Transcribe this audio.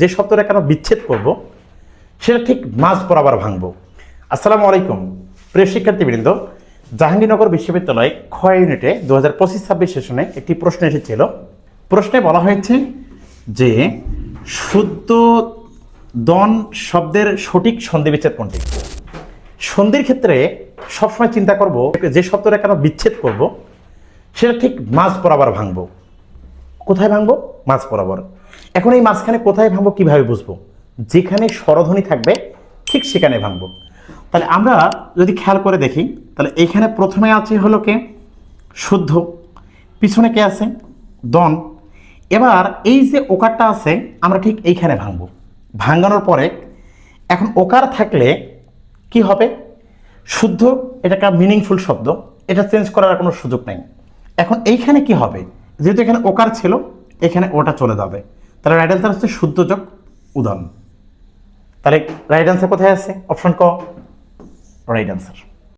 যে শব্দটা কেন বিচ্ছেদ করব সেটা ঠিক মাঝ বরাবর ভাঙবো। আসসালামু আলাইকুম প্রিয় শিক্ষার্থীবৃন্দ, জাহাঙ্গীরনগর বিশ্ববিদ্যালয় খ ইউনিটে 2025-26 সেশনে একটি প্রশ্ন এসেছিল। প্রশ্নে বলা হয়েছে যে শুদ্ধ দন শব্দের সঠিক সন্ধি বিচ্ছেদ কোনটি। সন্ধির ক্ষেত্রে সবসময় চিন্তা করব যে শব্দটা কেন বিচ্ছেদ করব সেটা ঠিক মাঝ বরাবর ভাঙবো। কোথায় ভাঙবো? মাঝ বরাবর। এখন এই মাঝখানে কোথায় ভাঙবো কিভাবে বুঝবো? যেখানে স্বরধ্বনি থাকবে ঠিক সেখানে ভাঙবো। তাহলে আমরা যদি খেয়াল করে দেখি, তাহলে এইখানে প্রথমে আছে হলো কে? শুদ্ধ। পিছনে কে আছে? দন। এবার এই যে ওকারটা আছে আমরা ঠিক এইখানে ভাঙবো। ভাঙানোর পরে এখন ওকার থাকলে কি হবে? শুদ্ধ, এটা একটা মিনিংফুল শব্দ, এটা চেঞ্জ করার কোনো সুযোগ নেই। এখন এইখানে কি হবে? যেহেতু এখানে ওকার ছিল, এখানে ওটা চলে যাবে। তাহলে রাইট অ্যান্সার হচ্ছে শুদ্ধ যোগ উদান। তাহলে রাইট অ্যান্সার কোথায় আছে? অপশন ক, রাইট অ্যান্সার।